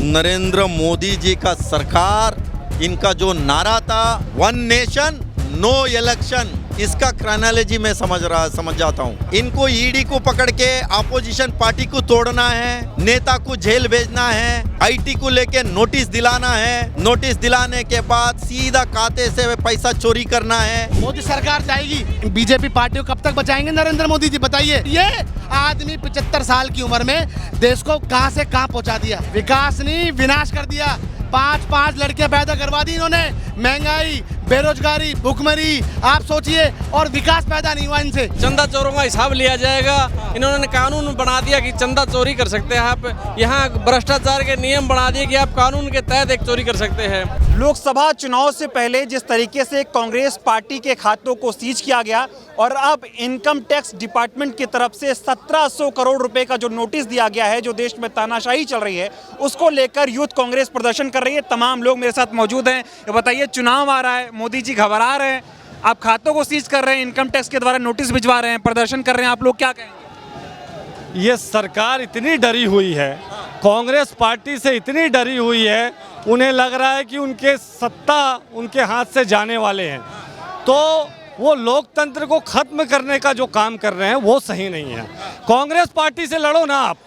नरेंद्र मोदी जी का सरकार, इनका जो नारा था वन नेशन नो इलेक्शन, इसका क्रोनोलॉजी में समझ जाता हूँ। इनको ईडी को पकड़ के अपोजिशन पार्टी को तोड़ना है, नेता को जेल भेजना है, आईटी को लेके नोटिस दिलाना है, नोटिस दिलाने के बाद सीधा खाते से पैसा चोरी करना है। मोदी सरकार जाएगी, बीजेपी पार्टी को कब तक बचाएंगे नरेंद्र मोदी जी, बताइए। ये आदमी 75 साल की उम्र में देश को कहां से कहां पहुंचा दिया, विकास नहीं विनाश कर दिया। 5 लड़कियां पैदा करवा दी इन्होंने, महंगाई, बेरोजगारी, भुखमरी, आप सोचिए, और विकास पैदा नहीं हुआ इनसे। चंदा चोरों का हिसाब लिया जाएगा। इन्होंने कानून बना दिया कि चंदा चोरी कर सकते हैं आप, यहाँ भ्रष्टाचार के नियम बना दिए कि आप कानून के तहत एक चोरी कर सकते हैं। लोकसभा चुनाव से पहले जिस तरीके से कांग्रेस पार्टी के खातों को सीज किया गया और अब इनकम टैक्स डिपार्टमेंट की तरफ से 1700 करोड़ रुपए का जो नोटिस दिया गया है, जो देश में तानाशाही चल रही है, उसको लेकर यूथ कांग्रेस प्रदर्शन कर रही है। तमाम लोग मेरे साथ मौजूद हैं। ये बताइए, चुनाव आ रहा है, मोदी जी घबरा रहे हैं, आप खातों को सीज कर रहे हैं, इनकम टैक्स के द्वारा नोटिस भिजवा रहे हैं, प्रदर्शन कर रहे हैं, आप लोग क्या कहेंगे? ये सरकार इतनी डरी हुई है, कांग्रेस पार्टी से इतनी डरी हुई है, उन्हें लग रहा है कि उनके सत्ता उनके हाथ से जाने वाले हैं, तो वो लोकतंत्र को खत्म करने का जो काम कर रहे हैं वो सही नहीं है। कांग्रेस पार्टी से लड़ो ना, आप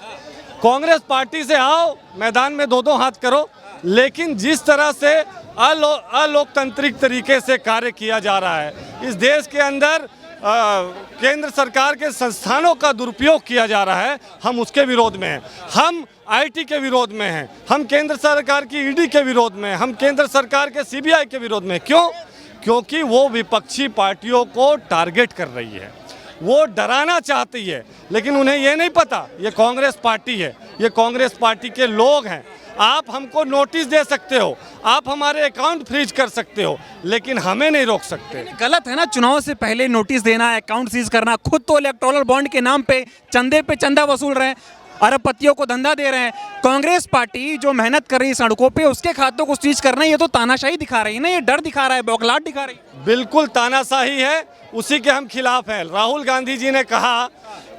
कांग्रेस पार्टी से आओ, मैदान में दो हाथ करो, लेकिन जिस तरह से अलोकतांत्रिक तरीके से कार्य किया जा रहा है, इस देश के अंदर केंद्र सरकार के संस्थानों का दुरुपयोग किया जा रहा है, हम उसके विरोध में हैं। हम आईटी के विरोध में हैं, हम केंद्र सरकार की ईडी के विरोध में हैं, हम केंद्र सरकार के सीबीआई के विरोध में। क्यों? क्योंकि वो विपक्षी पार्टियों को टारगेट कर रही है, वो डराना चाहती है, लेकिन उन्हें ये नहीं पता ये कांग्रेस पार्टी है, ये कांग्रेस पार्टी के लोग हैं। आप हमको नोटिस दे सकते हो, आप हमारे अकाउंट फ्रीज कर सकते हो, लेकिन हमें नहीं रोक सकते। गलत है ना, चुनाव से पहले नोटिस देना, अकाउंट सीज करना, खुद तो इलेक्टोरल बॉन्ड के नाम पे चंदे पे चंदा वसूल रहे हैं, अरबपतियों को धंधा दे रहे हैं। कांग्रेस पार्टी जो मेहनत कर रही है सड़कों पे, उसके खातों को सीज करना, ये तो तानाशाही दिखा रही है ना, ये डर दिखा रहा है, बौखलाहट दिखा रही है। बिल्कुल तानाशाही है, उसी के हम खिलाफ हैं। राहुल गांधी जी ने कहा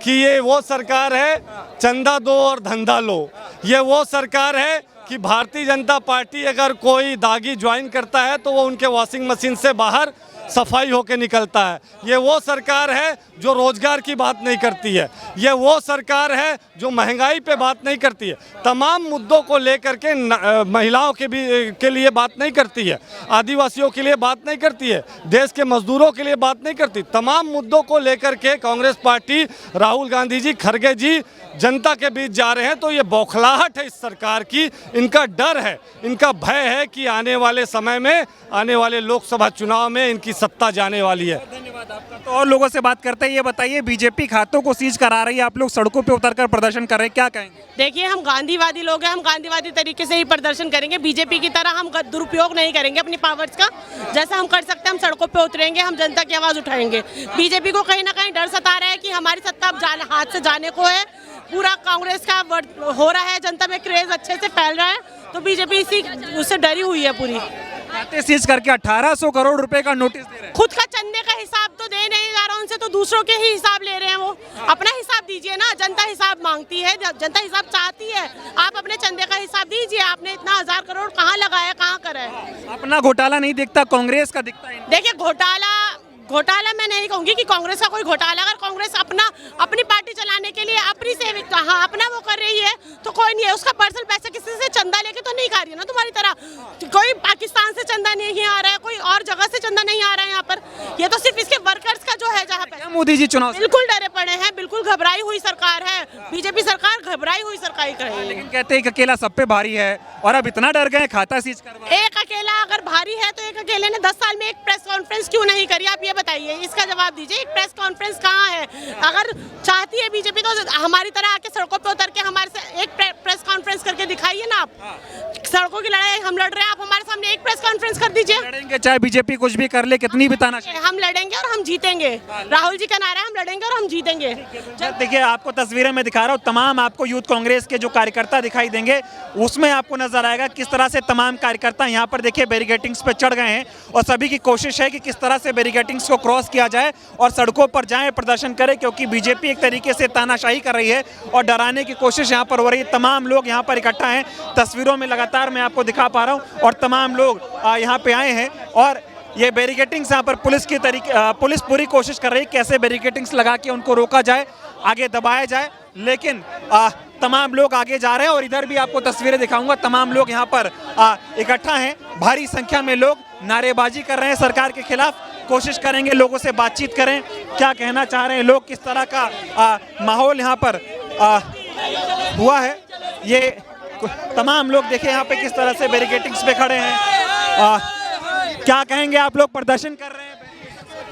कि ये वो सरकार है चंदा दो और धंधा लो, ये वो सरकार है कि भारतीय जनता पार्टी अगर कोई दागी ज्वाइन करता है तो वो उनके वॉशिंग मशीन से बाहर सफाई होकर निकलता है। ये वो सरकार है जो रोजगार की बात नहीं करती है, ये वो सरकार है जो महंगाई पे बात नहीं करती है, तमाम मुद्दों को लेकर के महिलाओं के लिए बात नहीं करती है, आदिवासियों के लिए बात नहीं करती है, देश के मजदूरों के लिए बात नहीं करती। तमाम मुद्दों को लेकर के कांग्रेस पार्टी, राहुल गांधी जी, खड़गे जी जनता के बीच जा रहे हैं, तो ये बौखलाहट है इस सरकार की, इनका डर है, इनका भय है कि आने वाले समय में, आने वाले लोकसभा चुनाव में इनकी सत्ता जाने वाली है। धन्यवाद आपका। तो और लोगों से बात करते हैं, ये बताइए, बीजेपी खातों को सीज करा रही है, आप लोग सड़कों पे उतरकर प्रदर्शन कर रहे हैं, क्या कहेंगे? देखिए, हम गांधीवादी लोग हैं, हम गांधीवादी तरीके से ही प्रदर्शन करेंगे। बीजेपी की तरह हम दुरुपयोग नहीं करेंगे अपनी पावर्स का, जैसा हम कर सकते हैं हम सड़कों पे उतरेंगे, हम जनता की आवाज़ उठाएंगे। बीजेपी को कहीं ना कहीं डर सता रहा है कि हमारी सत्ता अब हाथ से जाने को है, पूरा कांग्रेस का हो रहा है, जनता में क्रेज अच्छे से फैल रहा है, तो बीजेपी इसी उससे डरी हुई है पूरी। खाते सीज करके 1800 करोड़ रुपए का नोटिस दे रहे हैं। खुद का चंदे का हिसाब तो दे नहीं जा रहा उनसे, तो दूसरों के ही हिसाब ले रहे हैं। वो अपना हिसाब दीजिए ना, जनता हिसाब मांगती है, जनता हिसाब चाहती है। आप अपने चंदे का हिसाब दीजिए, आपने इतना 1000 करोड़ कहाँ लगाया, कहाँ करा है? अपना घोटाला नहीं दिखता, कांग्रेस का दिखता है। देखिए, घोटाला मैं नहीं कहूंगी कि कांग्रेस का कोई घोटाला, अगर कांग्रेस अपनी पार्टी चलाने के लिए अपनी सेविक अपना वो कर रही है तो कोई नहीं है, उसका पर्सनल पैसे किसी से चंदा लेके तो नहीं खा रही है ना तुम्हारी तरह। कोई पाकिस्तान से चंदा नहीं आ रहा है, कोई और जगह से चंदा नहीं आ रहा है यहाँ पर, ये तो सिर्फ इसके वर्कर्स का जो है जहाँ पे। मोदी जी चुनाव बिल्कुल डरे पड़े हैं, बिल्कुल घबराई हुई सरकार है, बीजेपी सरकार घबराई हुई सरकार कर रही है। लेकिन कहते हैं कि अकेला सब पे भारी है, और अब इतना डर गए खाता सीज करवा। एक अकेला अगर भारी है तो एक अकेले ने 10 साल में एक प्रेस कॉन्फ्रेंस क्यों नहीं करी, आप ये बताइए, इसका जवाब दीजिए। एक प्रेस कॉन्फ्रेंस कहाँ है? अगर चाहती है बीजेपी तो हमारी तरह आके सड़कों पे उतर के हमारे से एक प्रेस कॉन्फ्रेंस करके दिखाइए ना। आप सड़कों की लड़ाई हम लड़ रहे हैं, आप हमारे सामने एक प्रेस कॉन्फ्रेंस कर दीजिए। लड़ेंगे चाहे बीजेपी कुछ भी कर ले, कितनी भी तानाशाही, हम लड़ेंगे और हम जीतेंगे। राहुल जी का नारा है, हम लड़ेंगे और हम जीतेंगे। देखिए आपको तस्वीरें में दिखा रहा हूँ, तमाम आपको यूथ कांग्रेस के जो कार्यकर्ता दिखाई देंगे उसमें आपको नजर आएगा किस तरह से तमाम कार्यकर्ता यहाँ पर देखिए बैरिकेटिंग्स पे चढ़ गए हैं और सभी की कोशिश है कि किस तरह से बैरिकेटिंग्स को क्रॉस किया जाए और सड़कों पर जाएं, प्रदर्शन करें, क्योंकि बीजेपी एक तरीके से तानाशाही कर रही है और डराने की कोशिश यहाँ पर हो रही है। तमाम लोग यहाँ पर इकट्ठा हैं, तस्वीरों में लगातार मैं आपको दिखा पा रहा हूँ, और तमाम लोग यहाँ पे आए हैं और ये बैरिकेटिंग्स यहाँ पर पुलिस पूरी कोशिश कर रही है कैसे बैरिकेटिंग्स लगा के उनको रोका जाए, आगे दबाया जाए, लेकिन तमाम लोग आगे जा रहे हैं। और इधर भी आपको तस्वीरें दिखाऊंगा, तमाम लोग यहाँ पर इकट्ठा हैं, भारी संख्या में लोग नारेबाजी कर रहे हैं सरकार के खिलाफ, कोशिश करेंगे लोगों से बातचीत करें, क्या कहना चाह रहे हैं लोग, किस तरह का माहौल यहाँ पर हुआ है। ये तमाम लोग देखें यहाँ पे किस तरह से बैरिकेटिंग्स पे खड़े हैं। क्या कहेंगे आप लोग प्रदर्शन कर रहे हैं?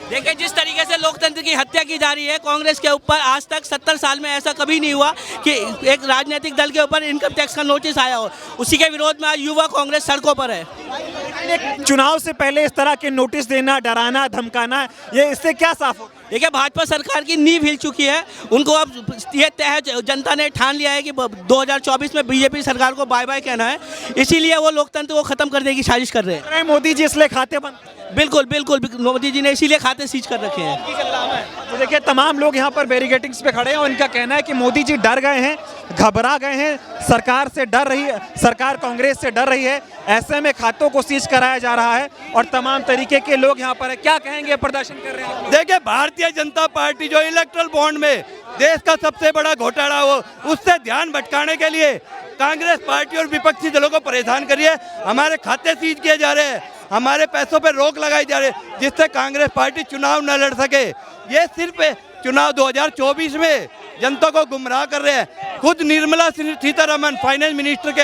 देखिए जिस तरीके से लोकतंत्र की हत्या की जा रही है कांग्रेस के ऊपर, आज तक 70 साल में ऐसा कभी नहीं हुआ कि एक राजनीतिक दल के ऊपर इनकम टैक्स का नोटिस आया हो। उसी के विरोध में आज युवा कांग्रेस सड़कों पर है। चुनाव से पहले इस तरह के नोटिस देना, डराना, धमकाना, ये इससे क्या साफ हो? देखिए भाजपा सरकार की नींव हिल चुकी है, उनको अब ये तय जनता ने ठान लिया है कि 2024 में बीजेपी सरकार को बाय बाय कहना है, इसीलिए वो लोकतंत्र को खत्म करने की साजिश कर रहे हैं। मोदी जी इसलिए खाते बंद, बिल्कुल बिल्कुल मोदी जी ने इसीलिए खाते सीज कर रखे हैं। तो देखिए तमाम लोग यहाँ पर बैरिकेटिंग्स पे खड़े हैं और इनका कहना है कि मोदी जी डर गए हैं, घबरा गए हैं, सरकार से डर रही है, सरकार कांग्रेस से डर रही है, ऐसे में खातों को सीज कराया जा रहा है और तमाम तरीके के लोग यहाँ पर है। क्या कहेंगे, प्रदर्शन कर रहे हैं? देखिए भारतीय जनता पार्टी जो इलेक्ट्रल बॉन्ड में देश का सबसे बड़ा घोटाला हो, उससे ध्यान भटकाने के लिए कांग्रेस पार्टी और विपक्षी दलों को परेशान करिए, हमारे खाते सीज किए जा रहे हैं, हमारे पैसों पर रोक लगाई जा रही है, जिससे कांग्रेस पार्टी चुनाव न लड़ सके। ये सिर्फ चुनाव 2024 में जनता को गुमराह कर रहे हैं। खुद निर्मला सीतारमण फाइनेंस मिनिस्टर के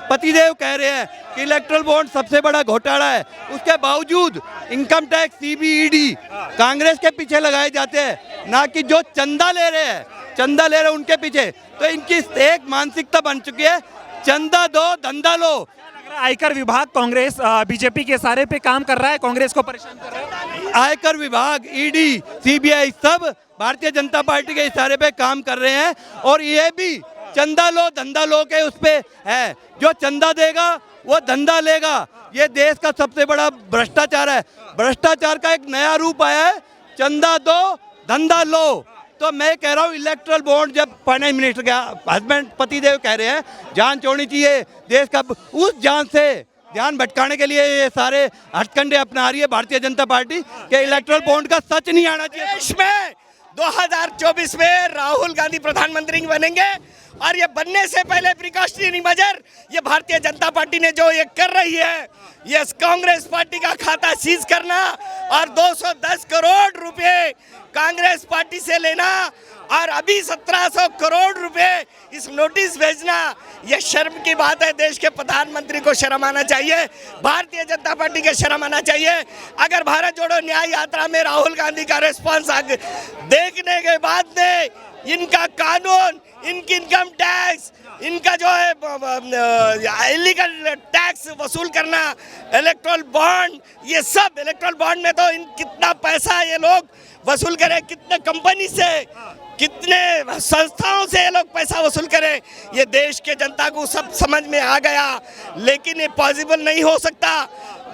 पतिदेव कह रहे हैं कि इलेक्ट्रल बॉन्ड सबसे बड़ा घोटाला है, उसके बावजूद इनकम टैक्स, सीबीईडी कांग्रेस के पीछे लगाए जाते हैं, ना कि जो चंदा ले रहे हैं, चंदा ले रहे हैं उनके पीछे। तो इनकी एक मानसिकता बन चुकी है, चंदा दो धंधा लो। आयकर विभाग कांग्रेस बीजेपी के इशारे पे काम कर रहा है, कांग्रेस को परेशान कर रहा है। आयकर विभाग, ईडी, सीबीआई सब भारतीय जनता पार्टी के इशारे पे काम कर रहे हैं और ये भी चंदा लो धंधा लो के उस पे है, जो चंदा देगा वो धंधा लेगा। ये देश का सबसे बड़ा भ्रष्टाचार है, भ्रष्टाचार का एक नया रूप आया है, चंदा दो धंधा लो। तो मैं कह रहा हूँ इलेक्ट्रल बॉन्ड, जब फाइनेंस मिनिस्टर के हस्बैंड पतिदेव कह रहे हैं जान छोड़नी चाहिए देश का, उस जान से ध्यान भटकाने के लिए ये सारे हथकंडे अपना रही है भारतीय जनता पार्टी के इलेक्ट्रल बॉन्ड का सच नहीं आना चाहिए। देश में 2024 में राहुल गांधी प्रधानमंत्री बनेंगे और ये बनने से पहले प्रिकॉशनरी मेजर ये भारतीय जनता पार्टी ने जो ये कर रही है, ये कांग्रेस पार्टी का खाता सीज करना और 210 करोड़ रुपए कांग्रेस पार्टी से लेना और अभी 1700 करोड़ रुपए इस नोटिस भेजना, ये शर्म की बात है। देश के प्रधानमंत्री को शर्म आना चाहिए, भारतीय जनता पार्टी को शर्म आना चाहिए। अगर भारत जोड़ो न्याय यात्रा में राहुल गांधी का रिस्पॉन्स देखने के बाद में इनका कानून, इनकी इनकम टैक्स, इनका जो है इलीगल टैक्स वसूल करना, इलेक्ट्रल बॉन्ड, ये सब इलेक्ट्रल बॉन्ड में तो कितना पैसा ये लोग वसूल करें, कितने कंपनी से, कितने संस्थाओं से ये लोग पैसा वसूल करें, ये देश के जनता को सब समझ में आ गया। लेकिन ये पॉसिबल नहीं हो सकता।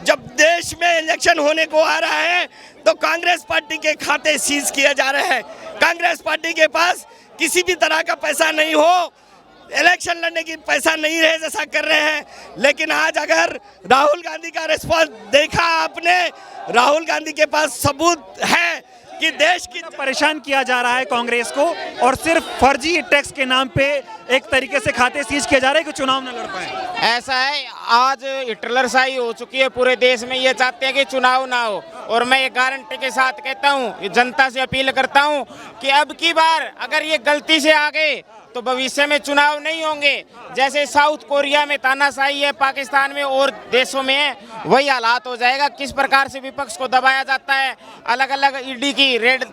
जब देश में इलेक्शन होने को आ रहा है तो कांग्रेस पार्टी के खाते सीज किए जा रहे हैं। कांग्रेस पार्टी के पास किसी भी तरह का पैसा नहीं हो, इलेक्शन लड़ने की पैसा नहीं रहे जैसा कर रहे हैं। लेकिन आज अगर राहुल गांधी का रिस्पॉन्स देखा आपने, राहुल गांधी के पास सबूत है कि देश की परेशान किया जा रहा है कांग्रेस को और सिर्फ फर्जी टैक्स के नाम पे एक तरीके से खाते सीज किए जा रहे हैं कि चुनाव न लड़ पाए। ऐसा है, आज हिटलरशाही हो चुकी है पूरे देश में, ये चाहते हैं कि चुनाव ना हो। और मैं ये गारंटी के साथ कहता हूँ, जनता से अपील करता हूँ कि अब की बार अगर ये गलती से आ गए तो भविष्य में चुनाव नहीं होंगे। जैसे साउथ कोरिया में तानाशाही है, पाकिस्तान में और देशों में है, वही हालात हो जाएगा। किस प्रकार से विपक्ष को दबाया जाता है, अलग अलग ईडी की रेड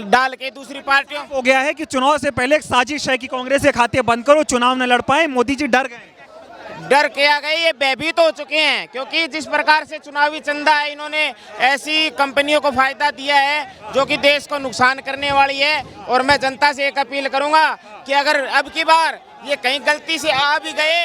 डाल के दूसरी पार्टियों हो गया है कि चुनाव से पहले एक साजिश है कि कांग्रेस के खाते बंद करो, चुनाव न लड़ पाए, मोदी जी डर गए। डर के आ गए, ये भयभीत हो चुके हैं, क्योंकि जिस प्रकार से चुनावी चंदा है इन्होंने ऐसी कंपनियों को फायदा दिया है जो कि देश को नुकसान करने वाली है। और मैं जनता से एक अपील करूंगा कि अगर अब की बार ये कहीं गलती से आ भी गए,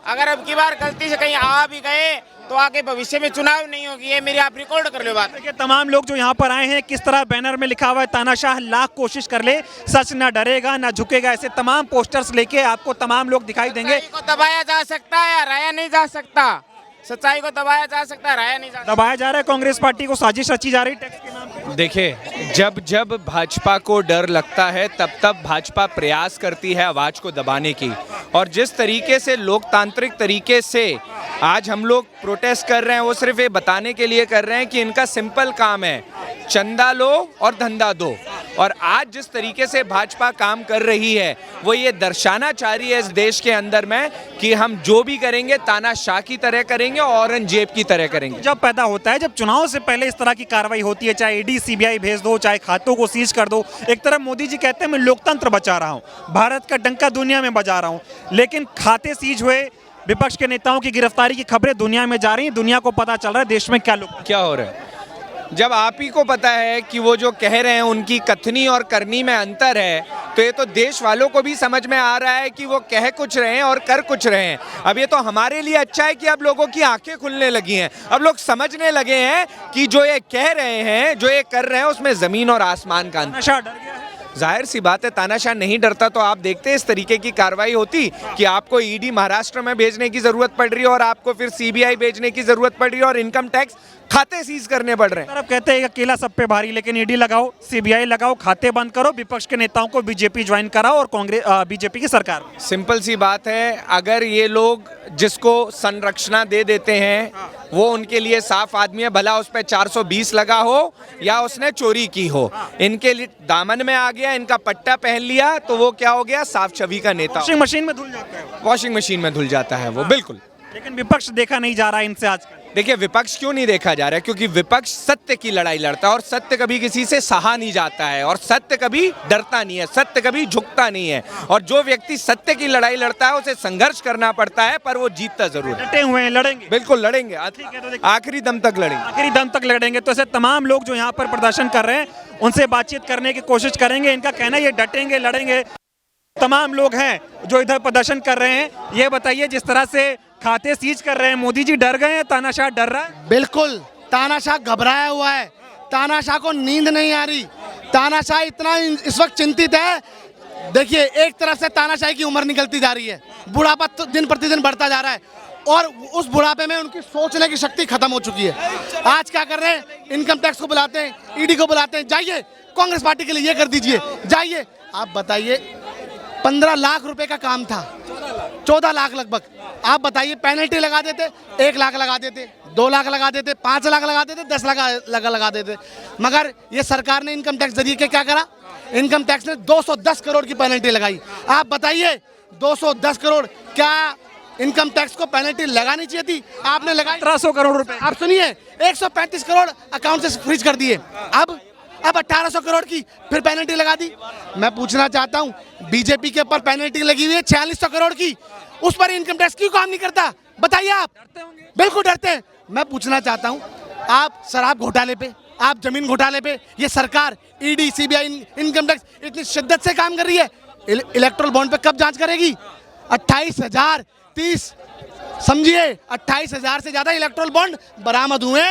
अगर अब की बार गलती से कहीं आ भी गए तो आगे भविष्य में चुनाव नहीं होगी। ये मेरी आप रिकॉर्ड कर लो बात। देखिए तमाम लोग जो यहाँ पर आए हैं, किस तरह बैनर में लिखा हुआ है तानाशाह लाख कोशिश कर ले, सच ना डरेगा ना झुकेगा, ऐसे तमाम पोस्टर्स लेके आपको तमाम लोग दिखाई देंगे। सच्चाई को दबाया जा सकता है, हराया नहीं जा सकता। सच्चाई को दबाया जा सकता है, हराया नहीं जा सकता। दबाया जा रहा है, कांग्रेस पार्टी को साजिश रची जा रही टैक्स के नाम पे। देखिए, जब जब भाजपा को डर लगता है तब तब भाजपा प्रयास करती है आवाज़ को दबाने की। और जिस तरीके से लोकतांत्रिक तरीके से आज हम लोग प्रोटेस्ट कर रहे हैं, वो सिर्फ ये बताने के लिए कर रहे हैं कि इनका सिंपल काम है, चंदा लो और धंधा दो। और आज जिस तरीके से भाजपा काम कर रही है वो ये दर्शाना चाह रही है इस देश के अंदर में कि हम जो भी करेंगे तानाशाह की तरह करेंगे, औरंगजेब की तरह करेंगे। जब पैदा होता है, जब चुनाव से पहले इस तरह की कार्रवाई होती है, चाहे ईडी सीबीआई भेज दो, चाहे खातों को सीज कर दो, एक तरफ मोदी जी कहते हैं मैं लोकतंत्र बचा रहा हूँ, भारत का डंका दुनिया में बजा रहा हूँ, लेकिन खाते सीज हुए, विपक्ष के नेताओं की गिरफ्तारी की खबरें दुनिया में जा रही हैं, दुनिया को पता चल रहा है देश में क्या हो रहा है। जब आप ही को पता है कि वो जो कह रहे हैं उनकी कथनी और करनी में अंतर है, तो ये तो देश वालों को भी समझ में आ रहा है कि वो कह कुछ रहे हैं और कर कुछ रहे हैं। अब ये तो हमारे लिए अच्छा है कि अब लोगों की आंखें खुलने लगी हैं, अब लोग समझने लगे हैं कि जो ये कह रहे हैं, जो ये कर रहे हैं, उसमें ज़मीन और आसमान का अंतर। जाहिर सी बात है, तानाशाह नहीं डरता तो आप देखते इस तरीके की कार्रवाई होती कि आपको ईडी महाराष्ट्र में भेजने की जरूरत पड़ रही है और आपको फिर सीबीआई भेजने की जरूरत पड़ रही है और इनकम टैक्स खाते सीज करने पड़ रहे हैं। तरफ कहते हैं अकेला सब पे भारी, लेकिन ईडी लगाओ, सीबीआई लगाओ, खाते बंद करो, विपक्ष के नेताओं को बीजेपी ज्वाइन कराओ और कांग्रेस बीजेपी की सरकार। सिंपल सी बात है, अगर ये लोग जिसको संरक्षणा दे देते हैं वो उनके लिए साफ आदमी है, भला उस पर 420 लगा हो या उसने चोरी की हो, इनके लिए दामन में आ गया, इनका पट्टा पहन लिया तो वो क्या हो गया, साफ छवि का नेता। वॉशिंग मशीन में धुल जाता है, वॉशिंग मशीन में धुल जाता है वो, बिल्कुल। लेकिन विपक्ष देखा नहीं जा रहा है इनसे आजकल। देखिए, विपक्ष क्यों नहीं देखा जा रहा है? क्योंकि विपक्ष सत्य की लड़ाई लड़ता है और सत्य कभी किसी से सहा नहीं जाता है और सत्य कभी डरता नहीं है, सत्य कभी झुकता नहीं है। और जो व्यक्ति सत्य की लड़ाई लड़ता है उसे संघर्ष करना पड़ता है, पर वो जीतता जरूर है। डटे हुए हैं, लड़ेंगे, बिल्कुल लड़ेंगे, आखिरी दम तक लड़ेंगे, आखिरी दम तक लड़ेंगे। तो ऐसे तमाम लोग जो यहाँ पर प्रदर्शन कर रहे हैं उनसे बातचीत करने की कोशिश करेंगे। इनका कहना है ये डटेंगे, लड़ेंगे। तमाम लोग हैं जो इधर प्रदर्शन कर रहे हैं, ये बताइए जिस तरह से खाते सीज कर रहे हैं, मोदी जी डर गए हैं, तानाशाह डर रहा है? बिल्कुल, तानाशाह घबराया हुआ है, तानाशाह को नींद नहीं आ रही, तानाशाह इतना इस वक्त चिंतित है। देखिए, एक तरफ से तानाशाही की उम्र निकलती जा रही है, बुढ़ापा तो दिन प्रतिदिन बढ़ता जा रहा है और उस बुढ़ापे में उनकी सोचने की शक्ति खत्म हो चुकी है। आज क्या कर रहे हैं, इनकम टैक्स को बुलाते हैं, ईडी को बुलाते हैं, जाइए कांग्रेस पार्टी के लिए ये कर दीजिए, जाइए। आप बताइए, 15 लाख रुपए का काम था, 14 लाख लगभग। आप बताइए, पेनल्टी लगा देते, 1 लाख लगा देते, 2 लाख लगा देते, 5 लाख लगा देते, 10 लाख लगा देते। मगर ये सरकार ने इनकम टैक्स जरिए के क्या करा, इनकम टैक्स ने 210 करोड़ की पेनल्टी लगाई। आप बताइए, 210 करोड़, क्या इनकम टैक्स को पेनल्टी लगानी चाहिए थी? आपने लगाई 1700 करोड़ रुपए। आप सुनिए, 135 करोड़ अकाउंट से फ्रीज कर दिए, अब 1800 करोड़ की फिर पेनल्टी लगा दी। मैं पूछना चाहता हूं, बीजेपी के ऊपर पेनल्टी लगी हुई है 4600 करोड़ की, उस पर इनकम टैक्स क्यों काम नहीं करता? बताइए आप। डरते होंगे, बिल्कुल डरते हैं। मैं पूछना चाहता हूं, आप शराब घोटाले पे, आप जमीन घोटाले पे, ये सरकार ईडी सीबीआई इनकम टैक्स इतनी शिद्दत से काम कर रही है, इलेक्ट्रल बॉन्ड पे कब जांच करेगी? 28,030, समझिए 28,000 से ज्यादा इलेक्ट्रल बॉन्ड बरामद हुए।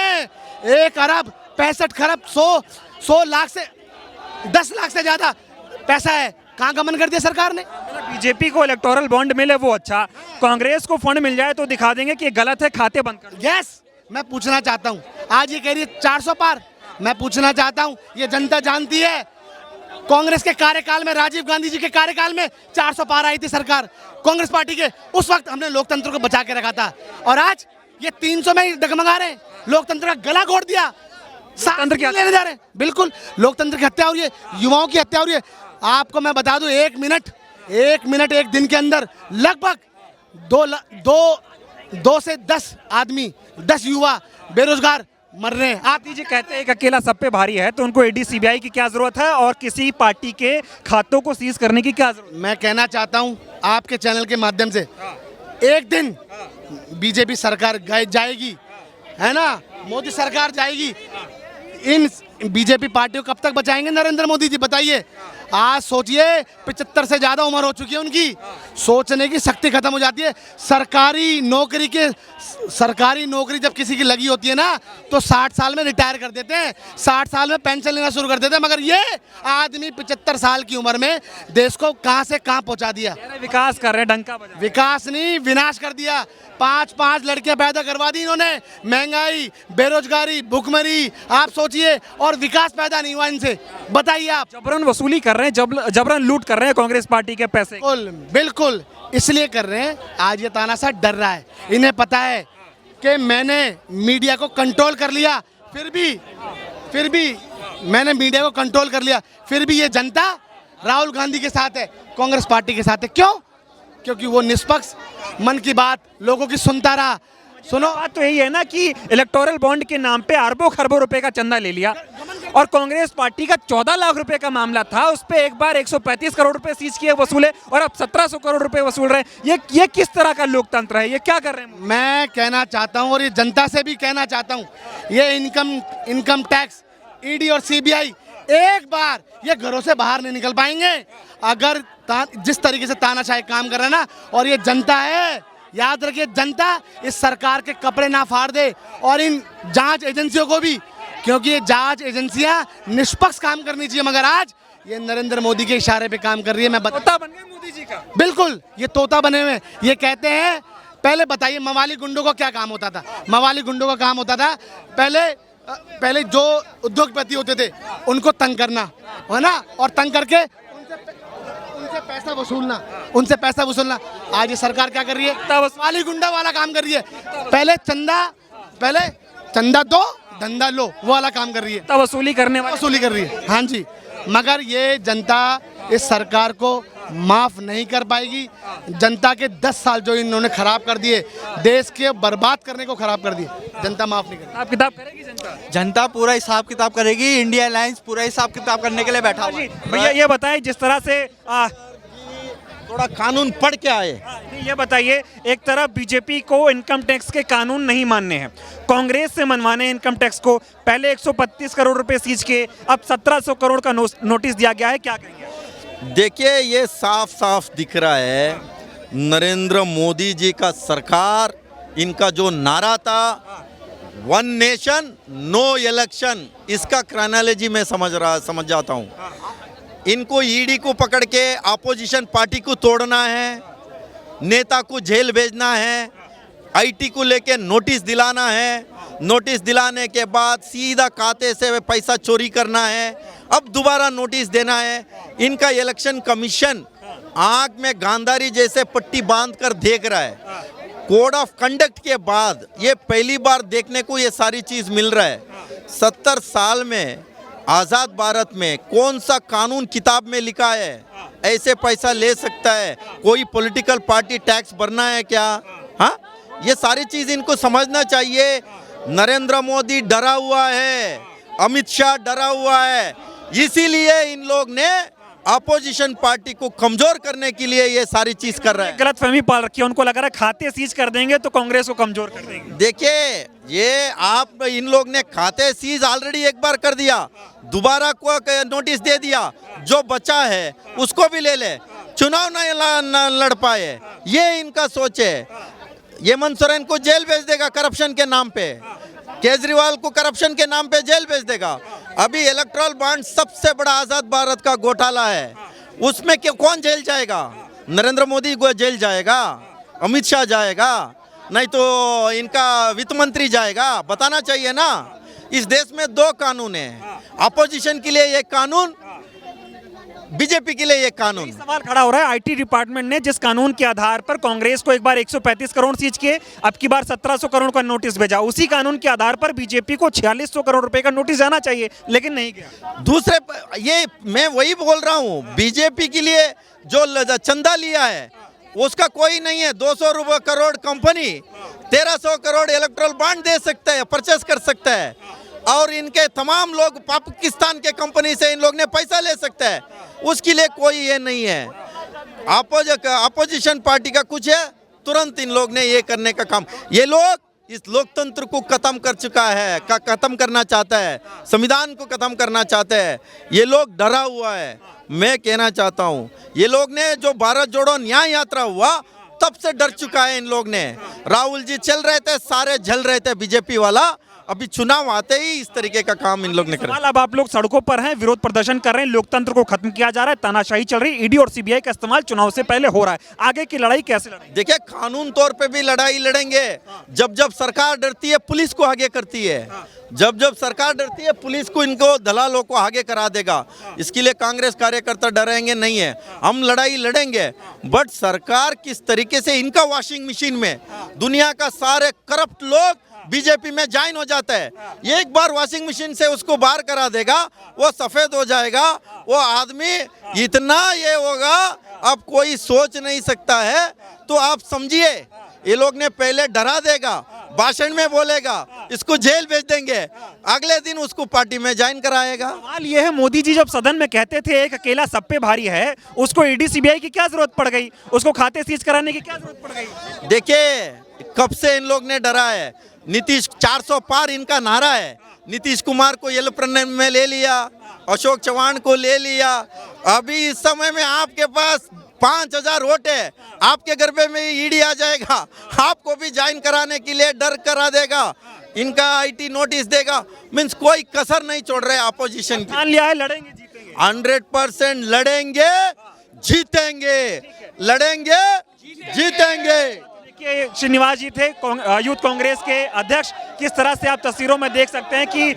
1 अरब 65 खरब 100 लाख से 10 लाख से ज्यादा पैसा है, कहाँ गमन कर दिया सरकार ने? बीजेपी को इलेक्टोरल बॉन्ड मिले वो अच्छा, कांग्रेस को फंड मिल जाए तो दिखा देंगे कि गलत है, खाते बंद कर। यस, मैं पूछना चाहता हूँ, आज ये कह रही है 400 पार। मैं पूछना चाहता हूँ, ये जनता जानती है, कांग्रेस के कार्यकाल में, राजीव गांधी जी के कार्यकाल में 400 पार आई थी सरकार कांग्रेस पार्टी के, उस वक्त हमने लोकतंत्र को बचा के रखा था। और आज ये 300 में ही डगमगा रहे हैं, लोकतंत्र का गला घोट दिया, लोकतंत्र की लेने जा रहे हैं। बिल्कुल, लोकतंत्र की हत्या हो रही है, युवाओं की हत्या हो रही है। आपको मैं बता दूं, 1 मिनट एक दिन के अंदर लगभग 2 से 10 आदमी, 10 युवा बेरोजगार मर रहे हैं। आप जी कहते हैं कि अकेला सब पे भारी है, तो उनको ईडी सीबीआई की क्या जरूरत है और किसी पार्टी के खातों को सीज करने की क्या जरूरत? मैं कहना चाहता हूं आपके चैनल के माध्यम से, एक दिन बीजेपी सरकार जाएगी, है ना, मोदी सरकार जाएगी, इन बीजेपी पार्टी को कब तक बचाएंगे नरेंद्र मोदी जी बताइए। आज सोचिए 75 से ज़्यादा उम्र हो चुकी है उनकी, सोचने की शक्ति खत्म हो जाती है। सरकारी नौकरी जब किसी की लगी होती है ना तो 60 साल में रिटायर कर देते हैं, 60 साल में पेंशन लेना शुरू कर देते हैं, मगर ये आदमी 75 साल की उम्र में देश को कहां से कहां पहुंचा दिया। विकास कर रहे हैं, डंका बजा। विकास नहीं, विनाश कर दिया। 5-5 लड़कियां पैदा करवा दी इन्होंने, महंगाई, बेरोजगारी, भुखमरी, आप सोचिए, और विकास पैदा नहीं हुआ इनसे। बताइए आप। जबरन वसूली कर रहे हैं, जबरन लूट कर रहे हैं कांग्रेस पार्टी के पैसे। बिल्कुल इसलिए कर रहे हैं, आज ये तानाशाह डर रहा है, इन्हें पता है कि मैंने मीडिया को कंट्रोल कर लिया, फिर भी मैंने मीडिया को कंट्रोल कर लिया, फिर भी ये जनता राहुल गांधी के साथ है, कांग्रेस पार्टी के साथ है। क्यों? क्योंकि वो निष्पक्ष, मन की बात लोगों की सुनता रहा। सुनो, बात तो यही है ना कि इलेक्टोरल बॉन्ड के नाम पे अरबों खरबों रुपए का चंदा ले लिया, और कांग्रेस पार्टी का 14 लाख रुपए का मामला था, उस पे एक बार 135 करोड़ रुपए सीज किए वसूले, और अब 1700 करोड़ रुपए वसूल रहे हैं। ये किस तरह का लोकतंत्र है? ये क्या कर रहे हैं? मैं कहना चाहता हूं, और ये जनता से भी कहना चाहता हूं, ये इनकम टैक्स, ईडी और सीबीआई एक बार ये घरों से बाहर नहीं निकल पाएंगे अगर जिस तरीके से तानाशाही काम कर रहे हैं ना। और ये जनता है, याद रखिए, जनता इस सरकार के कपड़े ना फाड़ दे, और इन जांच एजेंसियों को भी, क्योंकि ये जांच एजेंसियां निष्पक्ष काम करनी चाहिए, मगर आज ये नरेंद्र मोदी के इशारे पे काम कर रही है। तोता बन गए मोदी जी का। बिल्कुल, ये तोता बने हुए। ये कहते हैं, पहले बताइए मवाली गुंडों का क्या काम होता था? मवाली गुंडों का काम होता था पहले जो उद्योगपति होते थे उनको तंग करना, है ना, और तंग करके उनसे पैसा वसूलना। आज ये सरकार क्या कर रही है? मवाली गुंडा वाला काम कर रही है। पहले चंदा दो, धंधा लो, वो वाला काम कर रही है, वसूली कर रही है। हाँ जी, मगर ये जनता इस सरकार को माफ नहीं कर पाएगी। जनता के 10 साल जो इन्होंने खराब कर दिए, देश के बर्बाद करने को खराब कर दिए, जनता माफ नहीं करेगी। हिसाब किताब करेगी जनता पूरा हिसाब किताब करेगी। इंडिया अलायंस पूरा हिसाब किताब करने के लिए बैठा हुआ है। भैया ये बताएं, जिस तरह से थोड़ा कानून पढ़ के आए। ये बताइए, एक तरफ बीजेपी को इनकम टैक्स के कानून नहीं मानने हैं, कांग्रेस से मनवाने इनकम टैक्स को, पहले 135 करोड़ रुपए सीज के, अब 1700 करोड़ का नोटिस दिया गया है, क्या करेंगे? देखिए, ये साफ साफ दिख रहा है नरेंद्र मोदी जी का सरकार, इनका जो नारा था 1 नेशन नो इलेक्शन, इसका क्रोनोलॉजी मैं समझ जाता हूँ। इनको ईडी को पकड़ के अपोजिशन पार्टी को तोड़ना है, नेता को जेल भेजना है, आईटी को लेके नोटिस दिलाना है, नोटिस दिलाने के बाद सीधा खाते से पैसा चोरी करना है, अब दोबारा नोटिस देना है। इनका इलेक्शन कमीशन आंख में गांधारी जैसे पट्टी बांध कर देख रहा है। कोड ऑफ कंडक्ट के बाद ये पहली बार देखने को ये सारी चीज़ मिल रहा है। 70 साल में आज़ाद भारत में कौन सा कानून किताब में लिखा है ऐसे पैसा ले सकता है? कोई पॉलिटिकल पार्टी टैक्स भरना है क्या? हाँ, ये सारी चीज़ इनको समझना चाहिए। नरेंद्र मोदी डरा हुआ है, अमित शाह डरा हुआ है, इसीलिए इन लोग ने अपोजिशन पार्टी को कमजोर करने के लिए ये सारी चीज कर रहे हैं। गलतफहमी पाल रखी है, उनको लग रहा है खाते सीज कर देंगे तो कांग्रेस को कमजोर कर देंगे। देखिए, ये आप इन लोग ने खाते सीज ऑलरेडी एक बार कर दिया, दोबारा को नोटिस दे दिया, जो बचा है उसको भी ले ले, चुनाव न लड़ पाए, ये इनका सोच है। हेमंत सोरेन को जेल भेज देगा करप्शन के नाम पे, केजरीवाल को करप्शन के नाम पे जेल भेज देगा। अभी इलेक्ट्रल बॉन्ड सबसे बड़ा आजाद भारत का घोटाला है, उसमें कौन जेल जाएगा? नरेंद्र मोदी को जेल जाएगा, अमित शाह जाएगा, नहीं तो इनका वित्त मंत्री जाएगा। बताना चाहिए ना। इस देश में 2 कानून है, अपोजिशन के लिए एक कानून, बीजेपी के लिए एक कानून। सवाल खड़ा हो रहा है, आईटी डिपार्टमेंट ने जिस कानून के आधार पर कांग्रेस को एक बार 135 करोड़ सीज किए, अब की बार 1700 करोड़ का नोटिस भेजा, उसी कानून के आधार पर बीजेपी को 4600 करोड़ रुपए का नोटिस जाना चाहिए, लेकिन नहीं गया। दूसरे, ये मैं वही बोल रहा हूँ, बीजेपी के लिए जो चंदा लिया है उसका कोई नहीं है। 200 crore company 1300 crore electoral bond दे सकता है, परचेस कर सकता है, और इनके तमाम लोग पाकिस्तान के कंपनी से इन लोग ने पैसा ले सकता है, उसके लिए कोई ये नहीं है। अपोजिशन पार्टी का कुछ है, तुरंत इन लोग ने ये करने का काम, ये लोग इस लोकतंत्र को खत्म कर चुका है, खत्म करना चाहता है, संविधान को खत्म करना चाहते हैं। ये लोग डरा हुआ है। मैं कहना चाहता हूँ, ये लोग ने जो भारत जोड़ो न्याय यात्रा हुआ तब से डर चुका है इन लोग ने। राहुल जी चल रहे थे, सारे झल रहे थे बीजेपी वाला, अभी चुनाव आते ही इस तरीके का काम इन लोग ने करा। अब आप लोग सड़कों पर हैं, विरोध प्रदर्शन कर रहे हैं, लोकतंत्र को खत्म किया जा रहा है, तानाशाही चल रही है, ईडी और सीबीआई का इस्तेमाल चुनाव से पहले हो रहा है। आगे की लड़ाई कैसे लड़ेंगे? देखिए, कानून तौर पे भी लड़ाई लड़ेंगे। जब जब सरकार डरती है पुलिस को आगे करती है, जब जब सरकार डरती है पुलिस को, इनको दलालों को आगे करा देगा। इसके लिए कांग्रेस कार्यकर्ता डरेंगे नहीं है, हम लड़ाई लड़ेंगे। बट सरकार किस तरीके से इनका वॉशिंग मशीन में दुनिया का सारे करप्ट लोग बीजेपी में ज्वाइन हो जाता है, एक बार वॉशिंग मशीन से उसको बाहर करा देगा, वो सफेद हो जाएगा। वो आदमी इतना ये होगा, अब कोई सोच नहीं सकता है। तो आप समझिए, ये लोग ने पहले डरा देगा, भाषण में बोलेगा, इसको जेल भेज देंगे, अगले दिन उसको पार्टी में ज्वाइन कराएगा। सवाल ये है, मोदी जी जब सदन में कहते थे एक अकेला सब पे भारी है, उसको ईडी सीबीआई की क्या जरूरत पड़ गई? उसको खाते सीज कराने की क्या जरूरत पड़ गई? देखिए, कब से इन लोग ने डरा है। नीतीश 400 पार इनका नारा है। नीतीश कुमार को येलप्पन में ले लिया, अशोक चौहान को ले लिया। अभी इस समय में आपके पास 5000 वोट है, आपके गरबे में ईडी आ जाएगा, आपको भी ज्वाइन कराने के लिए डर करा देगा, इनका आईटी नोटिस देगा। मीन्स कोई कसर नहीं छोड़ रहे अपोजिशन की। मान लिया है लड़ेंगे जीतेंगे, 100% लड़ेंगे जीतेंगे, लड़ेंगे जीतेंगे। देखिए, श्रीनिवास जी थे यूथ कांग्रेस के अध्यक्ष। किस तरह से आप तस्वीरों में देख सकते हैं कि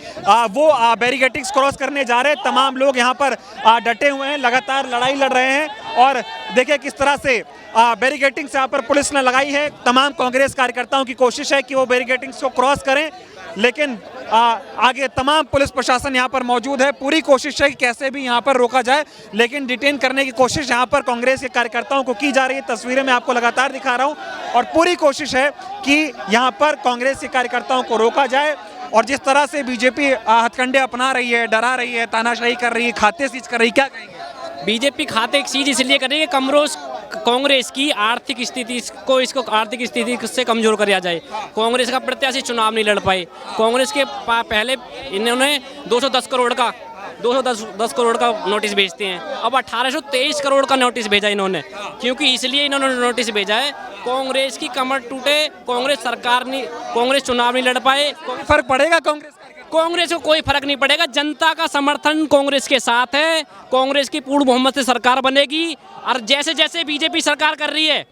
वो बैरिकेडिंग्स क्रॉस करने जा रहे हैं। तमाम लोग यहाँ पर डटे हुए हैं, लगातार लड़ाई लड़ रहे हैं। और देखिए किस तरह से बैरिकेडिंग्स यहाँ पर पुलिस ने लगाई है। तमाम कांग्रेस कार्यकर्ताओं की कोशिश है कि वो बैरिकेडिंग्स को क्रॉस करें, लेकिन आगे तमाम पुलिस प्रशासन यहाँ पर मौजूद है। पूरी कोशिश है कि कैसे भी यहाँ पर रोका जाए, लेकिन डिटेन करने की कोशिश यहाँ पर कांग्रेस के कार्यकर्ताओं को की जा रही है। तस्वीरें मैं आपको लगातार दिखा रहा हूँ, और पूरी कोशिश है कि यहाँ पर कांग्रेस के कार्यकर्ताओं को रोका जाए। और जिस तरह से बीजेपी हथकंडे अपना रही है, डरा रही है, तानाशाही कर रही है, खाते सीज कर रही है, क्या कहेंगे? बीजेपी खाते की चीज इसलिए कर रही है कि कमरोज कांग्रेस की आर्थिक स्थिति इसको आर्थिक स्थिति से कमजोर किया जाए। कांग्रेस का प्रत्याशी चुनाव नहीं लड़ पाए। कांग्रेस के पहले इन्होंने 210 करोड़ का नोटिस भेजते हैं, अब 1823 करोड़ का नोटिस भेजा इन्होंने। क्योंकि इसलिए इन्होंने नोटिस भेजा है, कांग्रेस की कमर टूटे, कांग्रेस चुनाव नहीं लड़ पाए। फर्क पड़ेगा कांग्रेस को कोई फर्क नहीं पड़ेगा। जनता का समर्थन कांग्रेस के साथ है। कांग्रेस की पूर्ण बहुमत से सरकार बनेगी, और जैसे जैसे बीजेपी सरकार कर रही है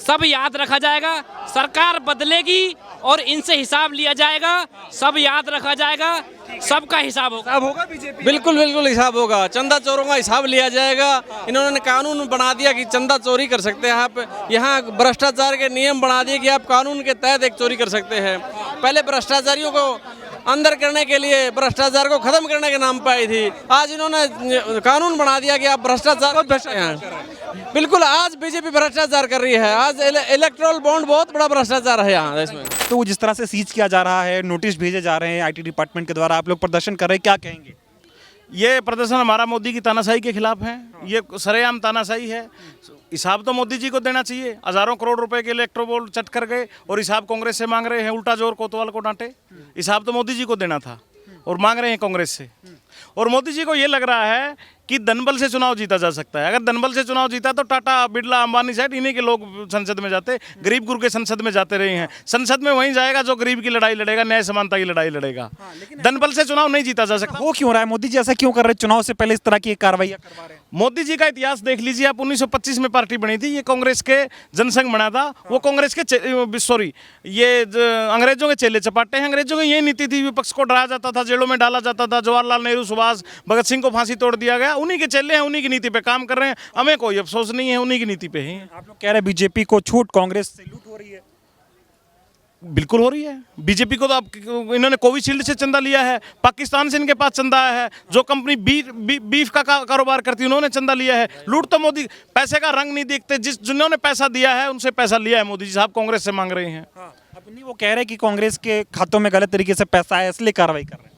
सब याद रखा जाएगा। सरकार बदलेगी और इनसे हिसाब लिया जाएगा, सब याद रखा जाएगा, सबका हिसाब होगा बीजेपी। बिल्कुल बिल्कुल हिसाब होगा। चंदा चोरों का हिसाब लिया जाएगा। इन्होंने कानून बना दिया कि चंदा चोरी कर सकते हैं आप। यहाँ भ्रष्टाचार के नियम बना दिए कि आप कानून के तहत एक चोरी कर सकते हैं। पहले भ्रष्टाचारियों को अंदर करने के लिए, भ्रष्टाचार को खत्म करने के नाम पे आई थी, आज इन्होंने कानून बना दिया कि आप भ्रष्टाचार। बिल्कुल, आज बीजेपी भ्रष्टाचार कर रही है। आज इलेक्ट्रल बॉन्ड बहुत बड़ा भ्रष्टाचार है यहाँ देश में। तो जिस तरह से सीज किया जा रहा है, नोटिस भेजे जा रहे हैं आईटी डिपार्टमेंट के द्वारा, आप लोग प्रदर्शन कर रहे हैं, क्या कहेंगे? ये प्रदर्शन हमारा मोदी की तानाशाही के खिलाफ है। ये सरेआम तानाशाही है। हिसाब तो मोदी जी को देना चाहिए। हजारों करोड़ रुपए के इलेक्ट्रो बोर्ड चट कर गए और हिसाब कांग्रेस से मांग रहे हैं। उल्टा जोर कोतवाल को डांटे। हिसाब तो मोदी जी को देना था और मांग रहे हैं कांग्रेस से। और मोदी जी को ये लग रहा है कि धनबल से चुनाव जीता जा सकता है। अगर धनबल से चुनाव जीता तो टाटा, बिरला, अंबानी साइड इन्हीं के लोग संसद में जाते। गरीब गुरु के संसद में जाते रहे हैं। संसद में वहीं जाएगा जो गरीब की लड़ाई लड़ेगा, न्याय समानता की लड़ाई लड़ेगा। धनबल से चुनाव नहीं जीता जा सकता। वो क्यों रहा है? मोदी जी ऐसा क्यों कर रहे हैं? चुनाव से पहले इस तरह की कार्रवाई करवा रहे हैं। मोदी जी का इतिहास देख लीजिए आप। 1925 में पार्टी बनी थी, ये कांग्रेस के जनसंघ बना था। वो कांग्रेस के अंग्रेजों के चेले चपाटे हैं। अंग्रेजों की ये नीति थी, विपक्ष को डराया जाता था, जेलों में डाला जाता था। जवाहरलाल नेहरू, सुभाष, भगत सिंह को फांसी तोड़ दिया गया। उन्हीं के चेले हैं, उन्हीं की नीति पे काम कर रहे हैं। हमें कोई अफसोस नहीं है, उन्हीं की नीति पे ही। आप लोग कह रहे हैं बीजेपी को छूट, कांग्रेस से लूट हो रही है। बिल्कुल हो रही है। बीजेपी को तो आप, इन्होंने कोविशील्ड से चंदा लिया है, पाकिस्तान से इनके पास चंदा आया है। जो कंपनी बीफ का कारोबार करती है उन्होंने चंदा लिया है। लूट तो मोदी, पैसे का रंग नहीं देखते। जिन्होंने पैसा दिया है उनसे पैसा लिया है मोदी जी साहब, कांग्रेस से मांग रहे हैं। अपनी वो कह रहे हैं कि कांग्रेस के खातों में गलत तरीके से पैसा आया, इसलिए कार्रवाई कर रहे हैं।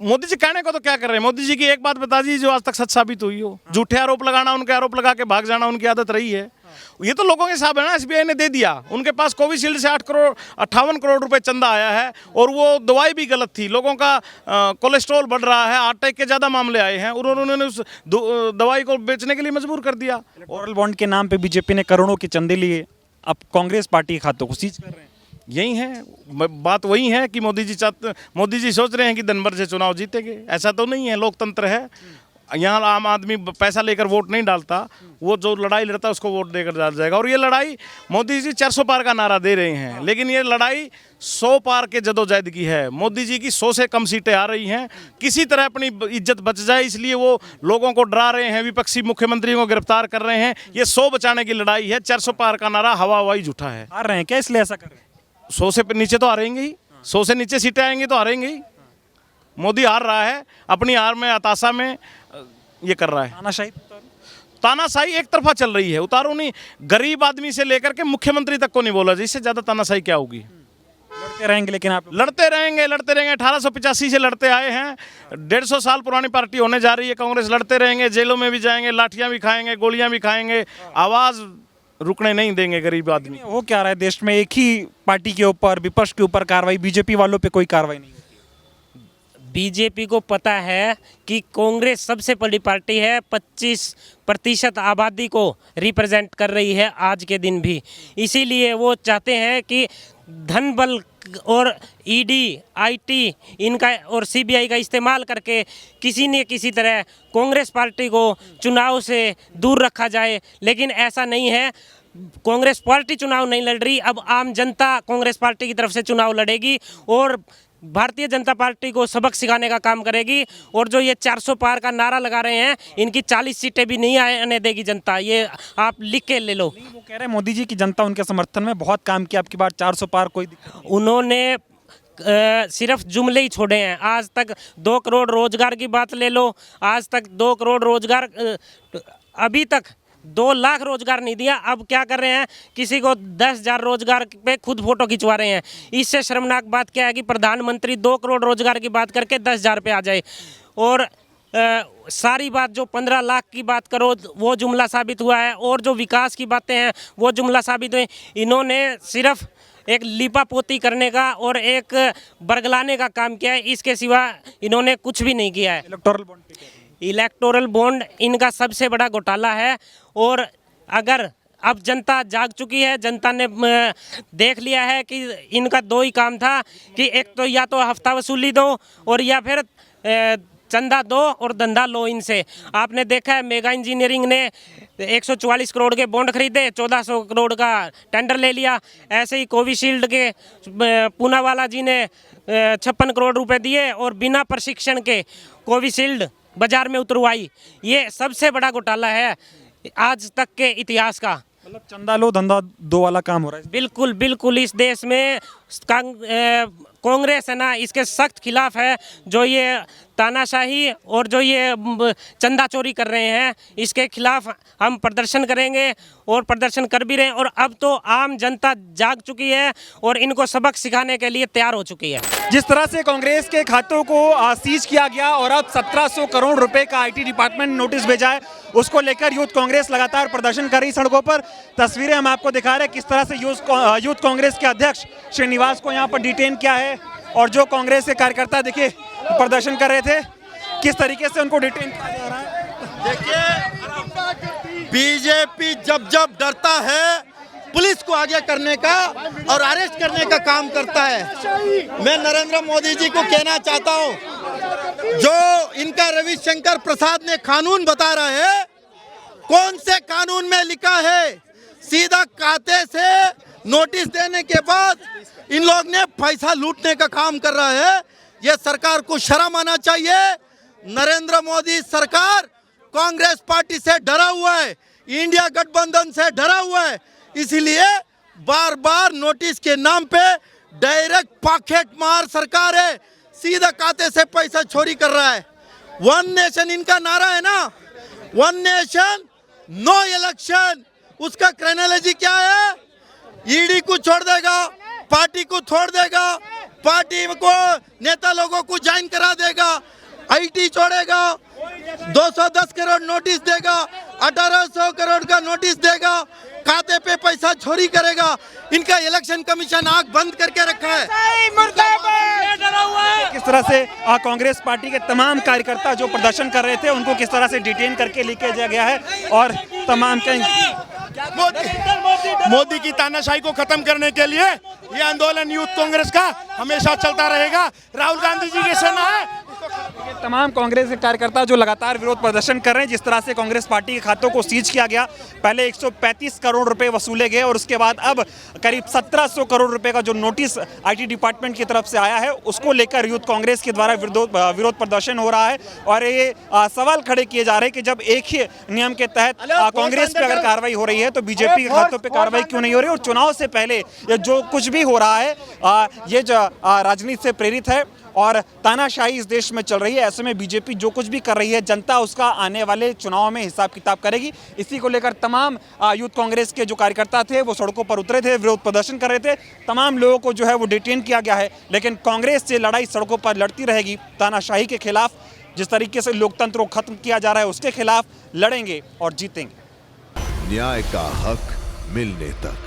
मोदी जी कहने को तो क्या कर रहे हैं? मोदी जी की एक बात बता दीजिए जो आज तक सच साबित हुई हो। झूठे आरोप लगाना, उनके आरोप लगा के भाग जाना उनकी आदत रही है। ये तो लोगों के हिसाब है ना, एसबीआई ने दे दिया। उनके पास कोविशील्ड से 58 करोड़ रुपए चंदा आया है और वो दवाई भी गलत थी। लोगों का कोलेस्ट्रॉल बढ़ रहा है, हार्ट अटैक के ज़्यादा मामले आए हैं और उन्होंने उस दवाई को बेचने के लिए मजबूर कर दिया। इलेक्टोरल बॉन्ड के नाम पे बीजेपी ने करोड़ों के चंदे लिए, अब कांग्रेस पार्टी के खातों को सीज कर रहे हैं। यही है बात, वही है कि मोदी जी सोच रहे हैं कि दिन से चुनाव जीतेंगे। ऐसा तो नहीं है, लोकतंत्र है। यहाँ आम आदमी पैसा लेकर वोट नहीं डालता, वो जो लड़ाई लड़ता है उसको वोट देकर डाल जाएगा। और ये लड़ाई मोदी जी 400 पार का नारा दे रहे हैं, लेकिन ये लड़ाई 100 पार के जदोजहद की है। मोदी जी की 100 से कम सीटें आ रही हैं, किसी तरह अपनी इज्जत बच जाए इसलिए वो लोगों को डरा रहे हैं, विपक्षी मुख्यमंत्री को गिरफ्तार कर रहे हैं। ये 100 बचाने की लड़ाई है, 400 पार का नारा हवाई झूठा है। हार रहे हैं क्या, इसलिए ऐसा कर रहे हैं? 100 से नीचे तो हारेंगे ही, 100 से नीचे सीटें आएंगी तो हारेंगे ही। मोदी हार रहा है, अपनी हार में हताशा में ये कर रहा है। तानाशाही एक तरफा चल रही है, उतारो नहीं। गरीब आदमी से लेकर के मुख्यमंत्री तक को नहीं बोला, इससे ज्यादा तानाशाही क्या होगी। लड़ते रहेंगे, लेकिन आप लड़ते रहेंगे। 1885 से लड़ते आए हैं, 150 साल पुरानी पार्टी होने जा रही है कांग्रेस। लड़ते रहेंगे, जेलों में भी जाएंगे, लाठियां भी खाएंगे, गोलियां भी खाएंगे, आवाज रुकने नहीं देंगे गरीब आदमी। वो क्या रहा है देश में, एक ही पार्टी के ऊपर, विपक्ष के ऊपर कार्रवाई, बीजेपी वालों पे कोई कार्रवाई नहीं। बीजेपी को पता है कि कांग्रेस सबसे बड़ी पार्टी है, 25% आबादी को रिप्रेजेंट कर रही है आज के दिन भी। इसीलिए वो चाहते हैं कि धन बल और ईडी, आईटी इनका और सीबीआई का इस्तेमाल करके किसी न किसी तरह कांग्रेस पार्टी को चुनाव से दूर रखा जाए, लेकिन ऐसा नहीं है। कांग्रेस पार्टी चुनाव नहीं लड़ रही, अब आम जनता कांग्रेस पार्टी की तरफ से चुनाव लड़ेगी और भारतीय जनता पार्टी को सबक सिखाने का काम करेगी। और जो ये 400 पार का नारा लगा रहे हैं, इनकी 40 सीटें भी नहीं आने देगी जनता, ये आप लिख के ले लो। वो कह रहे हैं मोदी जी की जनता उनके समर्थन में बहुत काम किया, आपकी बार 400 पार कोई उन्होंने सिर्फ जुमले ही छोड़े हैं। आज तक 2 करोड़ रोजगार की बात ले लो, आज तक 2 करोड़ रोजगार, अभी तक 2 लाख रोजगार नहीं दिया। अब क्या कर रहे हैं, किसी को 10,000 रोजगार पे खुद फोटो खिंचवा रहे हैं। इससे शर्मनाक बात क्या है कि प्रधानमंत्री 2 करोड़ रोजगार की बात करके 10,000 पे आ जाए। और सारी बात जो 15 लाख की बात करो वो जुमला साबित हुआ है, और जो विकास की बातें हैं वो जुमला साबित हुए। इन्होंने सिर्फ एक लिपापोती करने का और एक बरगलाने का काम किया है, इसके सिवा इन्होंने कुछ भी नहीं किया है। इलेक्टोरल बॉन्ड इनका सबसे बड़ा घोटाला है। और अगर अब जनता जाग चुकी है, जनता ने देख लिया है कि इनका 2 ही काम था कि एक तो या तो हफ्ता वसूली दो और या फिर चंदा दो और धंधा लो इनसे। आपने देखा है मेगा इंजीनियरिंग ने 144 करोड़ के बॉन्ड खरीदे, 1400 करोड़ का टेंडर ले लिया। ऐसे ही कोविशील्ड के पूनावाला जी ने 56 करोड़ रुपए दिए और बिना प्रशिक्षण के कोविशील्ड बाजार में उतरवाई। ये सबसे बड़ा घोटाला है आज तक के इतिहास का। मतलब चंदा लो धंधा दो वाला काम हो रहा है। बिल्कुल बिल्कुल, इस देश में कांग्रेस है ना, इसके सख्त खिलाफ है। जो ये तानाशाही और जो ये चंदा चोरी कर रहे हैं, इसके खिलाफ हम प्रदर्शन करेंगे और प्रदर्शन कर भी रहे हैं। और अब तो आम जनता जाग चुकी है और इनको सबक सिखाने के लिए तैयार हो चुकी है। जिस तरह से कांग्रेस के खातों को सीज किया गया और अब 1700 करोड़ रुपए का आईटी डिपार्टमेंट नोटिस भेजा है, उसको लेकर यूथ कांग्रेस लगातार प्रदर्शन कर रही सड़कों पर। तस्वीरें हम आपको दिखा रहे हैं किस तरह से यूथ कांग्रेस के अध्यक्ष श्रीनिवास को यहाँ पर डिटेन किया है और जो कांग्रेस के कार्यकर्ता देखिए प्रदर्शन कर रहे थे, किस तरीके से उनको डिटेन किया जा रहा है। देखिए, बीजेपी जब जब डरता है पुलिस को आगे करने का और अरेस्ट करने का काम करता है। मैं नरेंद्र मोदी जी को कहना चाहता हूं, जो इनका रविशंकर प्रसाद ने कानून बता रहा है, कौन से कानून में लिखा है? सीधा खाते से नोटिस देने के बाद इन लोग ने पैसा लूटने का काम कर रहा है। ये सरकार को शर्म आना चाहिए। नरेंद्र मोदी सरकार कांग्रेस पार्टी से डरा हुआ है, इंडिया गठबंधन से डरा हुआ है, इसीलिए बार बार नोटिस के नाम पे डायरेक्ट पॉकेट मार सरकार है, सीधा खाते से पैसा चोरी कर रहा है। 1 नेशन इनका नारा है ना, 1 नेशन नो इलेक्शन। उसका क्रोनोलॉजी क्या है? ईडी को छोड़ देगा, पार्टी को छोड़ देगा, पार्टी को नेता लोगों को ज्वाइन करा देगा, आईटी छोड़ेगा, 210 करोड़ नोटिस देगा, 1800 करोड़ का नोटिस देगा, खाते पे पैसा चोरी करेगा। इनका इलेक्शन कमीशन आंख बंद करके रखा है। किस तरह से कांग्रेस पार्टी के तमाम कार्यकर्ता जो प्रदर्शन कर रहे थे उनको किस तरह से डिटेन करके लेके जाया गया है और तमाम मोदी की तानाशाही को खत्म करने के लिए ये आंदोलन यूथ कांग्रेस का हमेशा चलता रहेगा। राहुल गांधी जी की सेना है। तमाम कांग्रेस के कार्यकर्ता जो लगातार विरोध प्रदर्शन कर रहे हैं, जिस तरह से कांग्रेस पार्टी के खातों को सीज किया गया, पहले 135 करोड़ रुपए वसूले गए और उसके बाद अब करीब 1700 करोड़ रुपए का जो नोटिस आईटी डिपार्टमेंट की तरफ से आया है उसको लेकर यूथ कांग्रेस के द्वारा विरोध प्रदर्शन हो रहा है। और ये सवाल खड़े किए जा रहे हैं कि जब एक ही नियम के तहत कांग्रेस पे अगर कार्रवाई हो रही है तो बीजेपी के खातों पे कार्रवाई क्यों नहीं हो रही। और चुनाव से पहले ये जो कुछ भी हो रहा है ये जो राजनीति से प्रेरित है और तानाशाही इस देश में चल रही है। ऐसे में बीजेपी जो कुछ भी कर रही है जनता उसका आने वाले चुनाव में हिसाब किताब करेगी। इसी को लेकर तमाम यूथ कांग्रेस के जो कार्यकर्ता थे वो सड़कों पर उतरे थे, विरोध प्रदर्शन कर रहे थे। तमाम लोगों को जो है वो डिटेन किया गया है, लेकिन कांग्रेस से लड़ाई सड़कों पर लड़ती रहेगी। तानाशाही के खिलाफ, जिस तरीके से लोकतंत्र को खत्म किया जा रहा है उसके खिलाफ लड़ेंगे और जीतेंगे। न्याय का हक मिलने तक।